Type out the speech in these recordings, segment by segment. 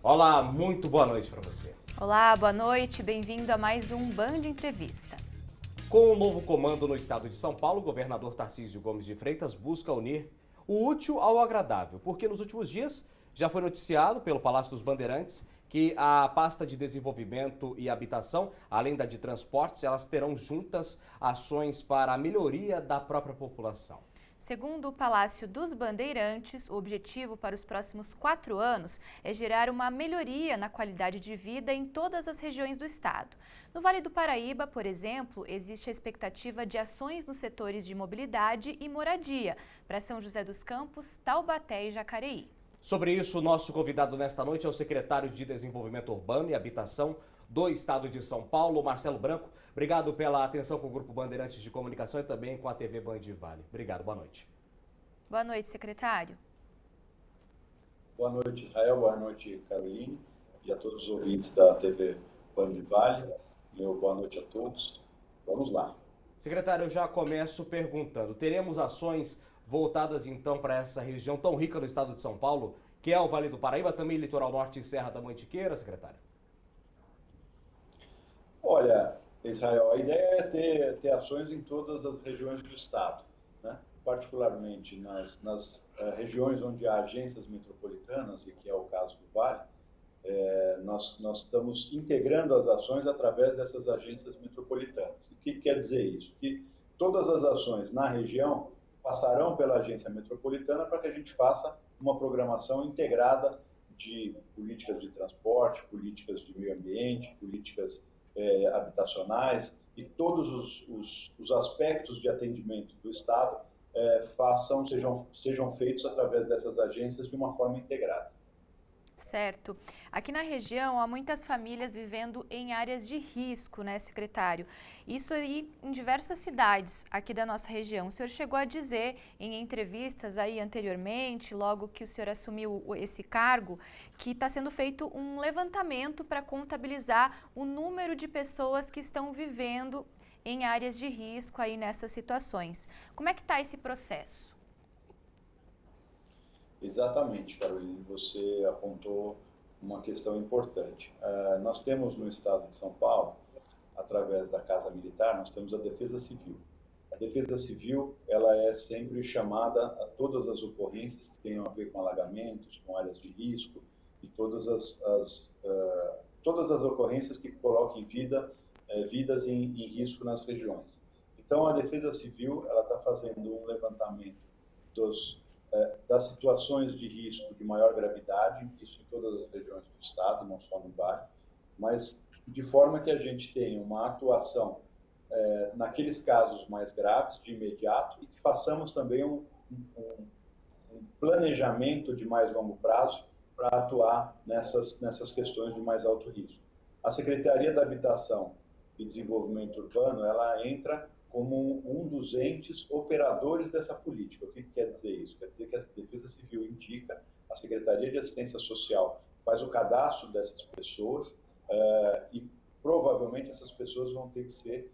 Olá, muito boa noite para você. Olá, boa noite, bem-vindo a mais um Band Entrevista. Com o novo comando no estado de São Paulo, o governador Tarcísio Gomes de Freitas busca unir o útil ao agradável, porque nos últimos dias já foi noticiado pelo Palácio dos Bandeirantes que a pasta de desenvolvimento e habitação, além da de transportes, elas terão juntas ações para a melhoria da própria população. Segundo o Palácio dos Bandeirantes, o objetivo para os próximos 4 anos é gerar uma melhoria na qualidade de vida em todas as regiões do estado. No Vale do Paraíba, por exemplo, existe a expectativa de ações nos setores de mobilidade e moradia para São José dos Campos, Taubaté e Jacareí. Sobre isso, o nosso convidado nesta noite é o secretário de Desenvolvimento Urbano e Habitação do Estado de São Paulo, Marcelo Branco. Obrigado pela atenção com o Grupo Bandeirantes de Comunicação e também com a TV Band Vale. Obrigado, boa noite. Boa noite, secretário. Boa noite, Israel. Boa noite, Caroline, e a todos os ouvintes da TV Band Vale. Boa noite a todos. Vamos lá. Secretário, eu já começo perguntando, teremos ações voltadas então para essa região tão rica do estado de São Paulo, que é o Vale do Paraíba, também Litoral Norte e Serra da Mantiqueira, secretário? Olha, Israel, a ideia é ter ações em todas as regiões do estado, né? Particularmente nas regiões onde há agências metropolitanas, e que é o caso do Vale, nós estamos integrando as ações através dessas agências metropolitanas. O que quer dizer isso? Que todas as ações na região passarão pela agência metropolitana para que a gente faça uma programação integrada de políticas de transporte, políticas de meio ambiente, políticas habitacionais e todos os aspectos de atendimento do Estado sejam feitos através dessas agências de uma forma integrada. Certo. Aqui na região há muitas famílias vivendo em áreas de risco, né, secretário? Isso aí em diversas cidades aqui da nossa região. O senhor chegou a dizer em entrevistas aí anteriormente, logo que o senhor assumiu esse cargo, que está sendo feito um levantamento para contabilizar o número de pessoas que estão vivendo em áreas de risco aí nessas situações. Como é que está esse processo? Exatamente, Caroline, você apontou uma questão importante. Nós temos no estado de São Paulo, através da Casa Militar, nós temos a Defesa Civil. A Defesa Civil, ela é sempre chamada a todas as ocorrências que tenham a ver com alagamentos, com áreas de risco e todas as ocorrências que coloquem vidas em risco nas regiões. Então, a Defesa Civil, ela está fazendo um levantamento das situações de risco de maior gravidade, isso em todas as regiões do estado, não só no Vale, mas de forma que a gente tenha uma atuação naqueles casos mais graves, de imediato, e que façamos também um planejamento de mais longo prazo para atuar nessas questões de mais alto risco. A Secretaria da Habitação e Desenvolvimento Urbano, ela entra como um dos entes operadores dessa política. O que quer dizer isso? Quer dizer que a Defesa Civil indica, a Secretaria de Assistência Social faz o cadastro dessas pessoas e provavelmente essas pessoas vão ter que ser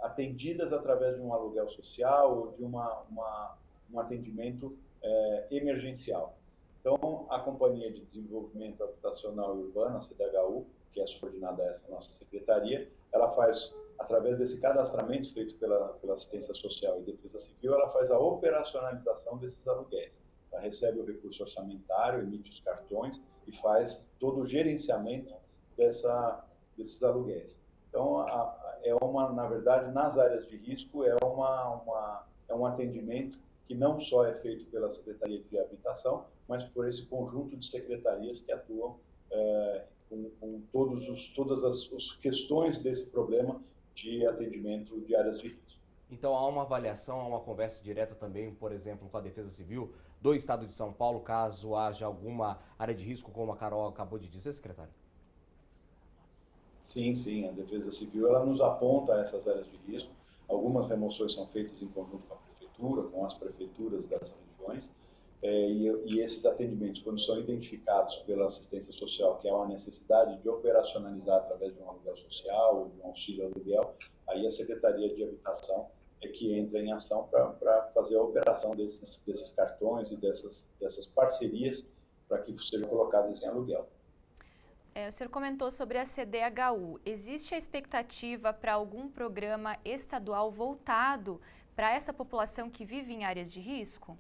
atendidas através de um aluguel social ou de um atendimento emergencial. Então, a Companhia de Desenvolvimento Habitacional e Urbano, a CDHU, que é subordinada a essa nossa secretaria, ela faz, através desse cadastramento feito pela Assistência Social e Defesa Civil, ela faz a operacionalização desses aluguéis. Ela recebe o recurso orçamentário, emite os cartões e faz todo o gerenciamento desses aluguéis. Então, na verdade, nas áreas de risco, é um atendimento que não só é feito pela Secretaria de Habitação, mas por esse conjunto de secretarias que atuam com todas as questões desse problema de atendimento de áreas de risco. Então há uma avaliação, há uma conversa direta também, por exemplo, com a Defesa Civil do Estado de São Paulo, caso haja alguma área de risco, como a Carol acabou de dizer, secretário? Sim, a Defesa Civil ela nos aponta essas áreas de risco. Algumas remoções são feitas em conjunto com a Prefeitura, com as prefeituras das regiões, e esses atendimentos, quando são identificados pela assistência social, que há uma necessidade de operacionalizar através de um aluguel social ou de um auxílio aluguel, aí a Secretaria de Habitação é que entra em ação para fazer a operação desses cartões e dessas parcerias para que sejam colocadas em aluguel. O senhor comentou sobre a CDHU. Existe a expectativa para algum programa estadual voltado para essa população que vive em áreas de risco?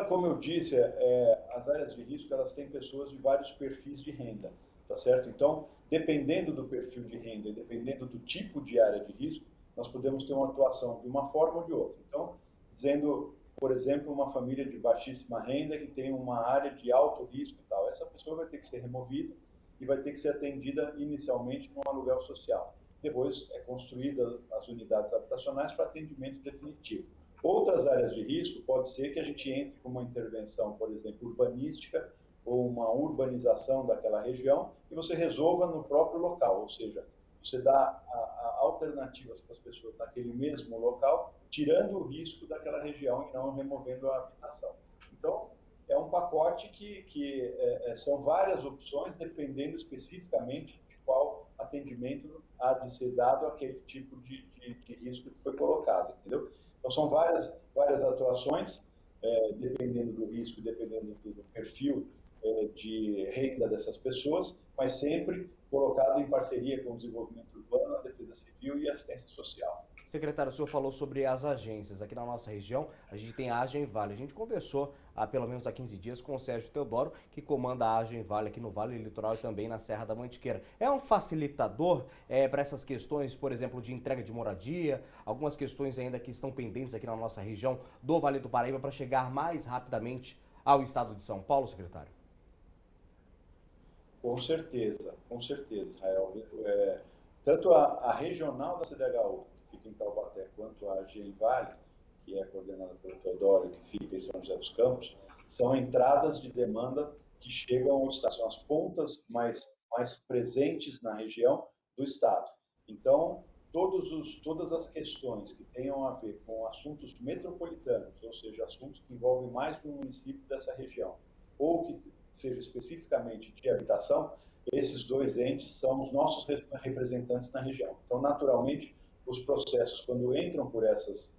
Como eu disse, as áreas de risco, elas têm pessoas de vários perfis de renda, tá certo? Então, dependendo do perfil de renda e dependendo do tipo de área de risco, nós podemos ter uma atuação de uma forma ou de outra. Então, dizendo, por exemplo, uma família de baixíssima renda que tem uma área de alto risco e tal, essa pessoa vai ter que ser removida e vai ter que ser atendida inicialmente num aluguel social. Depois é construída as unidades habitacionais para atendimento definitivo. Outras áreas de risco, pode ser que a gente entre com uma intervenção, por exemplo, urbanística ou uma urbanização daquela região e você resolva no próprio local, ou seja, você dá alternativas para as pessoas naquele mesmo local, tirando o risco daquela região e não removendo a habitação. Então, é um pacote que são várias opções, dependendo especificamente de qual atendimento há de ser dado àquele tipo de risco que foi colocado, entendeu? Então, são várias atuações, dependendo do risco, dependendo do perfil de renda dessas pessoas, mas sempre colocado em parceria com o desenvolvimento urbano, a defesa civil e a assistência social. Secretário, o senhor falou sobre as agências. Aqui na nossa região, a gente tem a Agem Vale. A gente conversou há pelo menos há 15 dias com o Sérgio Teodoro, que comanda a Agem Vale aqui no Vale Litoral e também na Serra da Mantiqueira. É um facilitador para essas questões, por exemplo, de entrega de moradia, algumas questões ainda que estão pendentes aqui na nossa região do Vale do Paraíba para chegar mais rapidamente ao estado de São Paulo, secretário? Com certeza, Israel. Tanto a regional da CDHU, que fica em Taubaté, quanto a Agem Vale, que é coordenada pelo Teodoro, que fica em São José dos Campos, são entradas de demanda que chegam ao estado, são as pontas mais presentes na região do estado. Então, todas as questões que tenham a ver com assuntos metropolitanos, ou seja, assuntos que envolvem mais de um município dessa região, ou que seja especificamente de habitação, esses dois entes são os nossos representantes na região. Então, naturalmente, os processos, quando entram por essas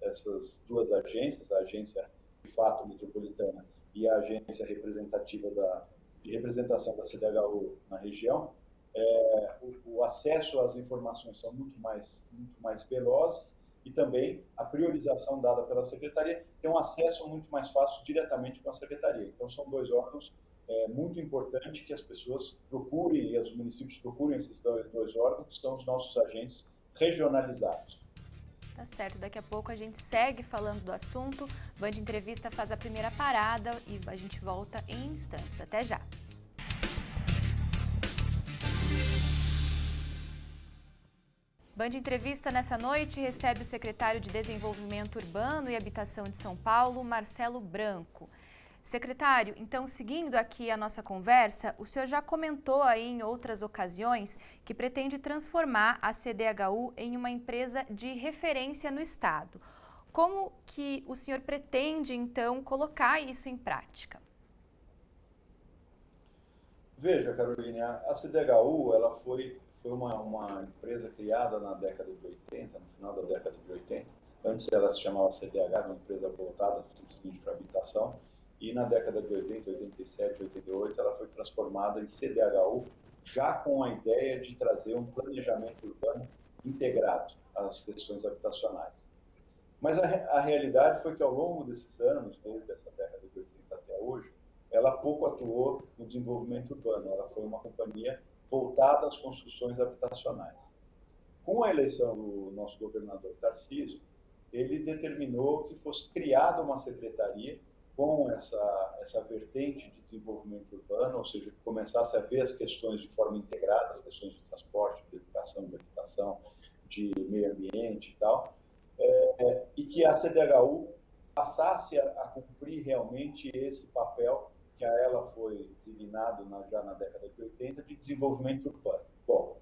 duas agências, a agência de fato metropolitana e a agência representativa de representação da CDHU na região, o acesso às informações são muito mais velozes e também a priorização dada pela Secretaria tem um acesso muito mais fácil diretamente com a Secretaria. Então, são dois órgãos muito importantes que as pessoas procurem e os municípios procurem esses dois órgãos, que são os nossos agentes regionalizados. Tá certo, daqui a pouco a gente segue falando do assunto. Band Entrevista faz a primeira parada e a gente volta em instantes. Até já! Band Entrevista nessa noite recebe o secretário de Desenvolvimento Urbano e Habitação de São Paulo, Marcelo Branco. Secretário, então, seguindo aqui a nossa conversa, o senhor já comentou aí em outras ocasiões que pretende transformar a CDHU em uma empresa de referência no estado. Como que o senhor pretende, então, colocar isso em prática? Veja, Carolina, a CDHU ela foi uma empresa criada na década de 80, no final da década de 80. Antes ela se chamava CDH, uma empresa voltada simplesmente para habitação. E na década de 80, 87, 88, ela foi transformada em CDHU, já com a ideia de trazer um planejamento urbano integrado às questões habitacionais. Mas a realidade foi que ao longo desses anos, desde essa década de 80 até hoje, ela pouco atuou no desenvolvimento urbano, ela foi uma companhia voltada às construções habitacionais. Com a eleição do nosso governador Tarcísio, ele determinou que fosse criada uma secretaria com essa vertente de desenvolvimento urbano, ou seja, que começasse a ver as questões de forma integrada, as questões de transporte, de educação, de habitação, de meio ambiente e tal, e que a CDHU passasse a cumprir realmente esse papel que a ela foi designado já na década de 80 de desenvolvimento urbano. Bom,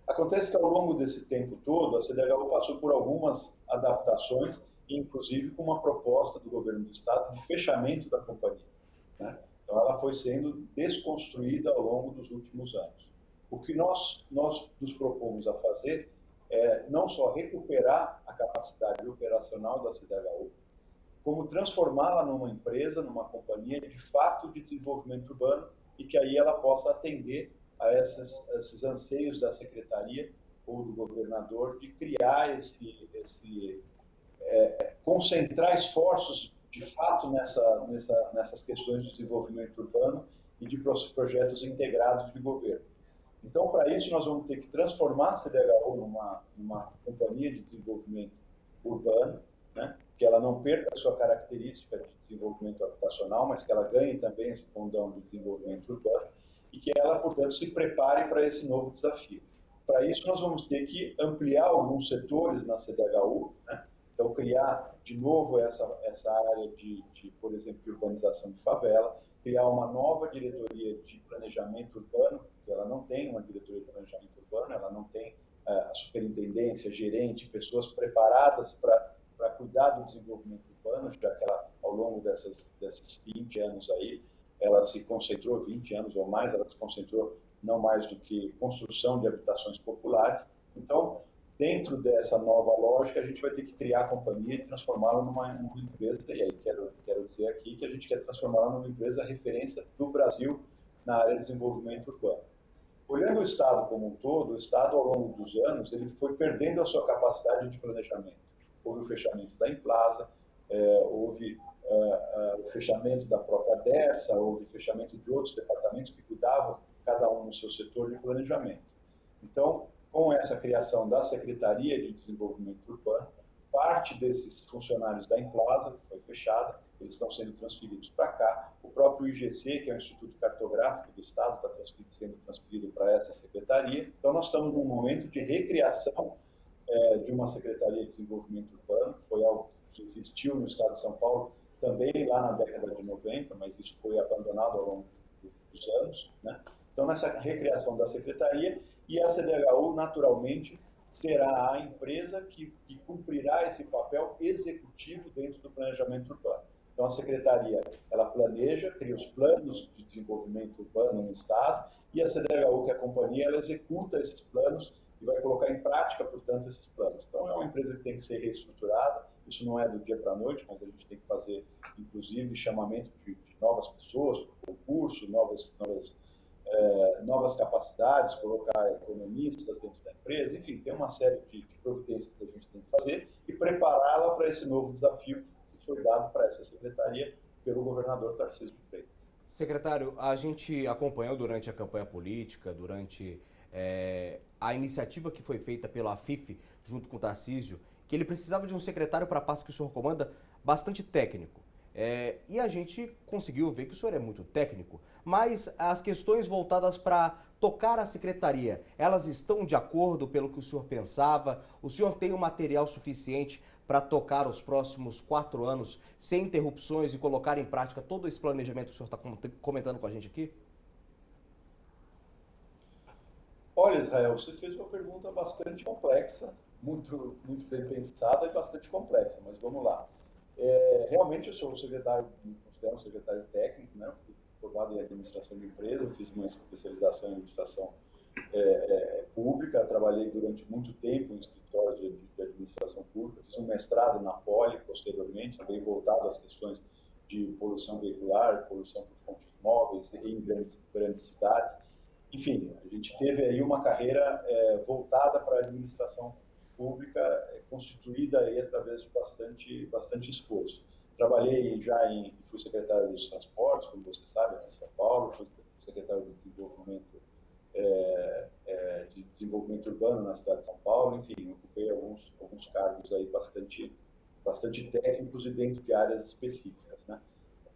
acontece que ao longo desse tempo todo, a CDHU passou por algumas adaptações, inclusive com uma proposta do governo do estado de fechamento da companhia, né? Então, ela foi sendo desconstruída ao longo dos últimos anos. O que nós nos propomos a fazer é não só recuperar a capacidade operacional da CDHU, como transformá-la numa empresa, numa companhia de fato de desenvolvimento urbano e que aí ela possa atender a esses anseios da secretaria ou do governador de criar concentrar esforços de fato nessas questões de desenvolvimento urbano e de projetos integrados de governo. Então, para isso, nós vamos ter que transformar a CDHU numa companhia de desenvolvimento urbano, né? Que ela não perca a sua característica de desenvolvimento habitacional, mas que ela ganhe também esse condão de desenvolvimento urbano e que ela, portanto, se prepare para esse novo desafio. Para isso, nós vamos ter que ampliar alguns setores na CDHU, né? Então, criar de novo essa área por exemplo, de urbanização de favela, criar uma nova diretoria de planejamento urbano, que ela não tem uma diretoria de planejamento urbano, ela não tem a superintendência, gerente, pessoas preparadas para cuidar do desenvolvimento urbano, já que ela, ao longo desses 20 anos aí, ela se concentrou, 20 anos ou mais, ela se concentrou não mais do que construção de habitações populares. Então, dentro dessa nova lógica, a gente vai ter que criar a companhia e transformá-la numa empresa, e aí quero dizer aqui que a gente quer transformá-la numa empresa referência do Brasil na área de desenvolvimento urbano. Olhando o Estado como um todo, o Estado, ao longo dos anos, ele foi perdendo a sua capacidade de planejamento. Houve o fechamento da Implaza, houve o fechamento da própria DERSA, houve o fechamento de outros departamentos que cuidavam, cada um no seu setor de planejamento. Então, com essa criação da Secretaria de Desenvolvimento Urbano, parte desses funcionários da Implaza, que foi fechada, eles estão sendo transferidos para cá. O próprio IGC, que é o Instituto Cartográfico do Estado, está sendo transferido para essa secretaria. Então, nós estamos num momento de recriação de uma Secretaria de Desenvolvimento Urbano, que foi algo que existiu no Estado de São Paulo também lá na década de 90, mas isso foi abandonado ao longo dos anos, né? Então, nessa recriação da secretaria, e a CDHU, naturalmente, será a empresa que cumprirá esse papel executivo dentro do planejamento urbano. Então, a secretaria, ela planeja, cria os planos de desenvolvimento urbano no Estado, e a CDHU, que é a companhia, ela executa esses planos e vai colocar em prática, portanto, esses planos. Então, é uma empresa que tem que ser reestruturada, isso não é do dia para a noite, mas a gente tem que fazer, inclusive, chamamento de novas pessoas, concurso, novas capacidades, colocar economistas dentro da empresa, enfim, tem uma série de providências que a gente tem que fazer e prepará-la para esse novo desafio que foi dado para essa secretaria pelo governador Tarcísio de Freitas. Secretário, a gente acompanhou durante a campanha política, durante a iniciativa que foi feita pela AFIF, junto com o Tarcísio, que ele precisava de um secretário para a pasta que o senhor comanda bastante técnico. E a gente conseguiu ver que o senhor é muito técnico, mas as questões voltadas para tocar a secretaria, elas estão de acordo pelo que o senhor pensava? O senhor tem o material suficiente para tocar os próximos 4 anos sem interrupções e colocar em prática todo esse planejamento que o senhor está comentando com a gente aqui? Olha, Israel, você fez uma pergunta bastante complexa, muito bem pensada e bastante complexa, mas vamos lá. Realmente eu sou me considero um secretário técnico, né? Fui formado em administração de empresa, fiz uma especialização em administração pública, trabalhei durante muito tempo em escritórios de administração pública, fiz um mestrado na Poli posteriormente, também voltado às questões de poluição veicular, poluição por fontes móveis em grandes cidades. Enfim, a gente teve aí uma carreira voltada para a administração pública, constituída aí através de bastante esforço. Trabalhei fui secretário dos transportes, como você sabe, aqui em São Paulo, fui secretário de desenvolvimento urbano na cidade de São Paulo, enfim, ocupei alguns cargos aí bastante técnicos e dentro de áreas específicas, né?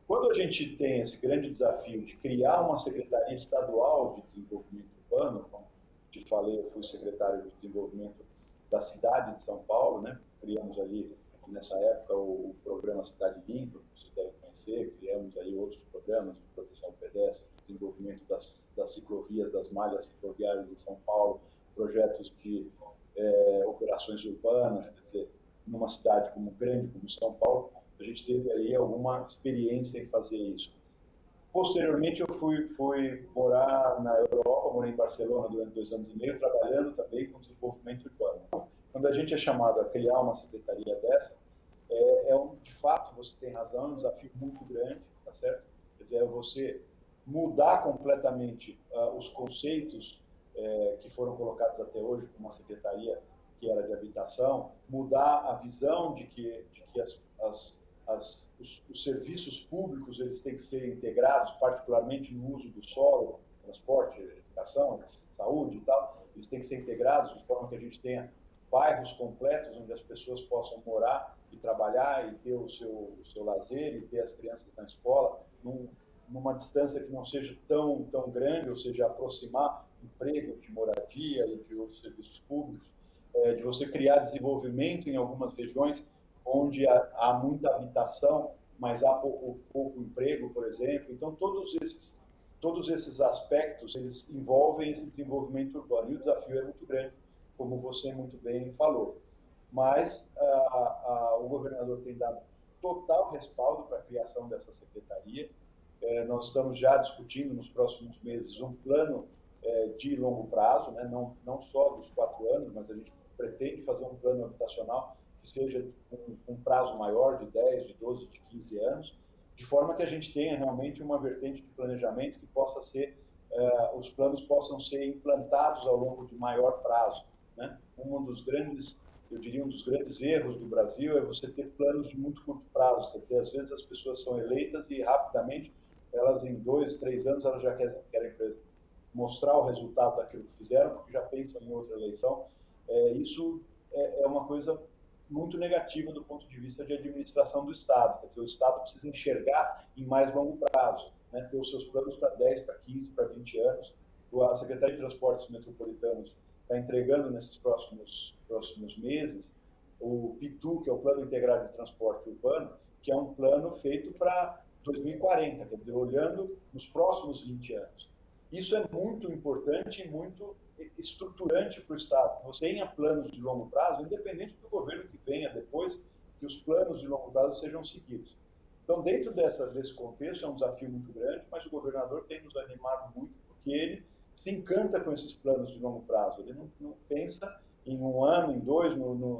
Quando a gente tem esse grande desafio de criar uma secretaria estadual de desenvolvimento urbano, como te falei, eu fui secretário de desenvolvimento da cidade de São Paulo, né? Criamos ali, nessa época, o programa Cidade Limpa, que vocês devem conhecer, criamos aí outros programas de proteção pedestre, desenvolvimento das ciclovias, das malhas cicloviárias de São Paulo, projetos de operações urbanas, quer dizer, numa cidade grande como São Paulo, a gente teve aí alguma experiência em fazer isso. Posteriormente, eu fui morar na Europa, morei em Barcelona durante 2 anos e meio, trabalhando também com desenvolvimento urbano. Quando a gente é chamado a criar uma secretaria dessa, de fato, você tem razão, é um desafio muito grande, tá certo? Quer dizer, é você mudar completamente os conceitos que foram colocados até hoje por uma secretaria que era de habitação, mudar a visão de que os serviços públicos eles têm que ser integrados, particularmente no uso do solo, transporte, educação, saúde e tal, eles têm que ser integrados de forma que a gente tenha bairros completos onde as pessoas possam morar e trabalhar e ter o seu lazer e ter as crianças na escola numa distância que não seja tão grande, ou seja, aproximar emprego de moradia e de outros serviços públicos, de você criar desenvolvimento em algumas regiões onde há muita habitação, mas há pouco emprego, por exemplo. Então, todos esses aspectos, eles envolvem esse desenvolvimento urbano. E o desafio é muito grande, como você muito bem falou. Mas o governador tem dado total respaldo para a criação dessa secretaria. Nós estamos já discutindo nos próximos meses um plano de longo prazo, né? Não só dos 4 anos, mas a gente pretende fazer um plano habitacional que seja um prazo maior, de 10, de 12, de 15 anos, de forma que a gente tenha realmente uma vertente de planejamento que possa ser, os planos possam ser implantados ao longo de maior prazo, né? Um dos grandes erros do Brasil é você ter planos de muito curto prazo, quer dizer, às vezes as pessoas são eleitas e rapidamente, elas em 2, 3 anos, elas já querem mostrar o resultado daquilo que fizeram, porque já pensam em outra eleição. Isso é uma coisa muito negativa do ponto de vista de administração do Estado. Quer dizer, o Estado precisa enxergar em mais longo prazo, né? Ter os seus planos para 10, para 15, para 20 anos. A Secretaria de Transportes Metropolitanos está entregando nesses próximos meses o PITU, que é o Plano Integrado de Transporte Urbano, que é um plano feito para 2040, quer dizer, olhando nos próximos 20 anos. Isso é muito importante e muito estruturante para o Estado. Que você tenha planos de longo prazo, independente do governo que venha depois, que os planos de longo prazo sejam seguidos. Então, dentro desse contexto, é um desafio muito grande, mas o governador tem nos animado muito, porque ele se encanta com esses planos de longo prazo. Ele não pensa em 1 ano, em 2,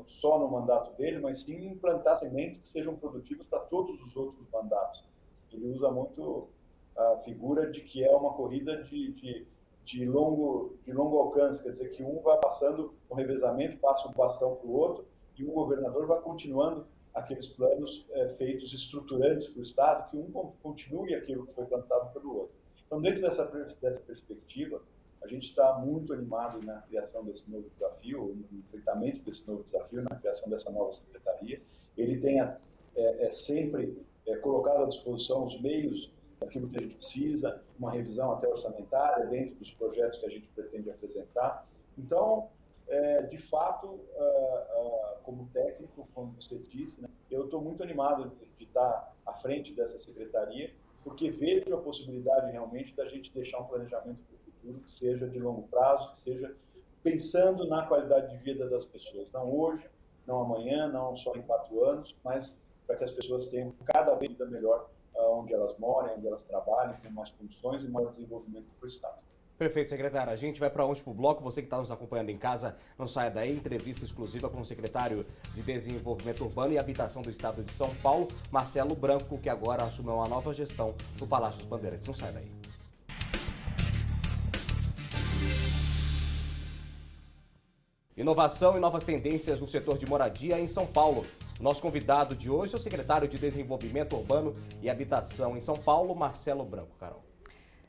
só no mandato dele, mas sim em implantar sementes que sejam produtivas para todos os outros mandatos. Ele usa muito a figura de que é uma corrida de longo alcance, quer dizer, que um vai passando um revezamento, passa um bastão para o outro, e o governador vai continuando aqueles planos feitos estruturantes para o Estado, que um continue aquilo que foi plantado pelo outro. Então, dentro dessa perspectiva, a gente está muito animado na criação desse novo desafio, no enfrentamento desse novo desafio, na criação dessa nova secretaria. Ele tem sempre colocado à disposição os meios daquilo que a gente precisa, uma revisão até orçamentária dentro dos projetos que a gente pretende apresentar. Então, de fato, como técnico, como você disse, né, eu estou muito animado de estar à frente dessa secretaria, porque vejo a possibilidade realmente da gente deixar um planejamento para o futuro que seja de longo prazo, que seja pensando na qualidade de vida das pessoas, não hoje, não amanhã, não só em 4 anos, mas para que as pessoas tenham cada vez vida melhor onde elas moram, onde elas trabalhem, com mais condições e maior desenvolvimento para o Estado. Perfeito, secretário. A gente vai para o último bloco. Você que está nos acompanhando em casa, não saia daí. Entrevista exclusiva com o secretário de Desenvolvimento Urbano e Habitação do Estado de São Paulo, Marcelo Branco, que agora assumiu uma nova gestão no Palácio dos Bandeirantes. Não saia daí. Inovação e novas tendências no setor de moradia em São Paulo. Nosso convidado de hoje é o secretário de Desenvolvimento Urbano e Habitação em São Paulo, Marcelo Branco. Carol.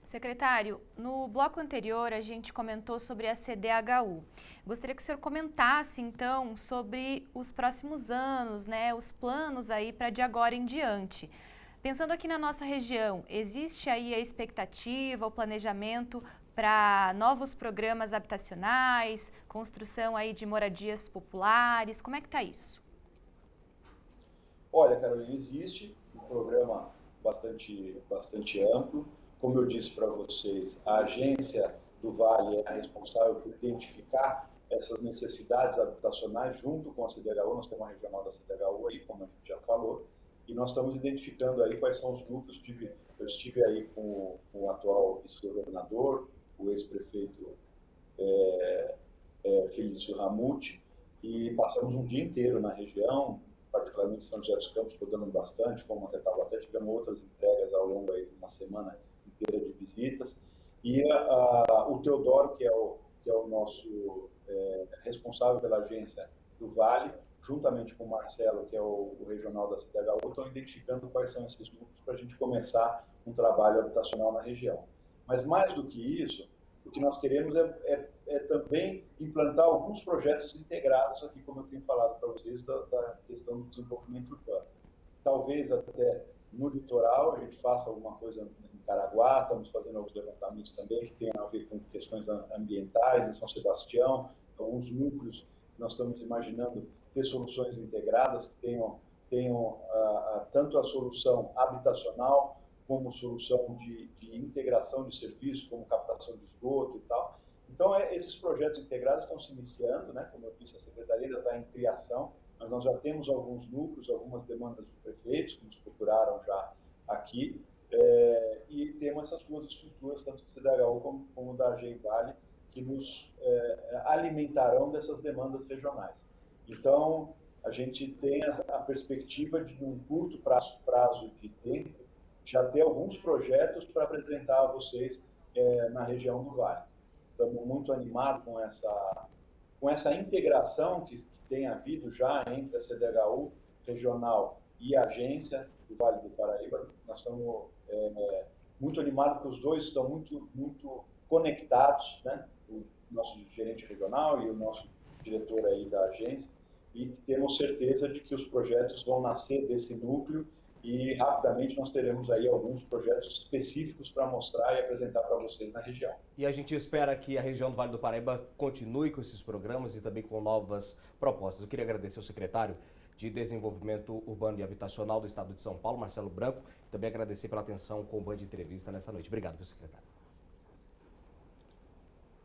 Secretário, no bloco anterior a gente comentou sobre a CDHU. Gostaria que o senhor comentasse, então, sobre os próximos anos, né, os planos aí para de agora em diante. Pensando aqui na nossa região, existe aí a expectativa, o planejamento para novos programas habitacionais, construção aí de moradias populares? Como é que está isso? Olha, Carolina, existe um programa bastante amplo. Como eu disse para vocês, a agência do Vale é a responsável por identificar essas necessidades habitacionais junto com a CDHU. Nós temos uma regional da CDHU aí, como a gente já falou, e nós estamos identificando aí quais são os núcleos. Eu estive aí com o atual vice-governador, o ex-prefeito Felício Ramute, e passamos um dia inteiro na região, particularmente São José dos Campos, rodando bastante, fomos até Taubaté, tivemos outras entregas ao longo aí de uma semana inteira de visitas. E o Teodoro, que é o nosso responsável pela agência do Vale, juntamente com o Marcelo, que é o regional da CDHU, estão identificando quais são esses núcleos para a gente começar um trabalho habitacional na região. Mas mais do que isso, o que nós queremos é também implantar alguns projetos integrados aqui, como eu tenho falado para vocês, da questão do desenvolvimento urbano. Talvez até no litoral a gente faça alguma coisa em Caraguá, estamos fazendo alguns levantamentos também que tem a ver com questões ambientais em São Sebastião, alguns núcleos que nós estamos imaginando ter soluções integradas que tenham tanto a solução habitacional como solução de integração de serviços, como captação de esgoto e tal. Então, esses projetos integrados estão se iniciando, né? Como eu disse, a Secretaria já está em criação, mas nós já temos alguns núcleos, algumas demandas dos prefeitos que nos procuraram já aqui, e temos essas duas estruturas, tanto do CDHU como da AGEI Vale, que nos alimentarão dessas demandas regionais. Então, a gente tem a perspectiva de, num curto prazo de tempo, já ter alguns projetos para apresentar a vocês na região do Vale. Estamos muito animados com essa integração que tem havido já entre a CDHU regional e a agência do Vale do Paraíba. Nós estamos muito animados porque os dois estão muito conectados, né? O nosso gerente regional e o nosso diretor aí da agência, e temos certeza de que os projetos vão nascer desse núcleo e rapidamente nós teremos aí alguns projetos específicos para mostrar e apresentar para vocês na região. E a gente espera que a região do Vale do Paraíba continue com esses programas e também com novas propostas. Eu queria agradecer ao secretário de Desenvolvimento Urbano e Habitacional do Estado de São Paulo, Marcelo Branco, e também agradecer pela atenção com o Band Entrevista nessa noite. Obrigado, secretário.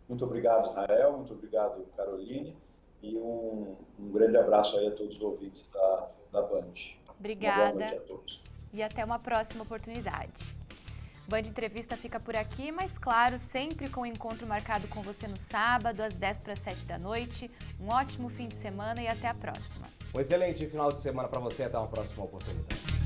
Muito obrigado, Rael, muito obrigado, Caroline, e um grande abraço aí a todos os ouvintes da Band. Obrigada. Uma boa noite a todos. E até uma próxima oportunidade. Band Entrevista fica por aqui, mas claro, sempre com o encontro marcado com você no sábado, às 6:50 da noite. Um ótimo fim de semana e até a próxima. Um excelente final de semana para você, até uma próxima oportunidade.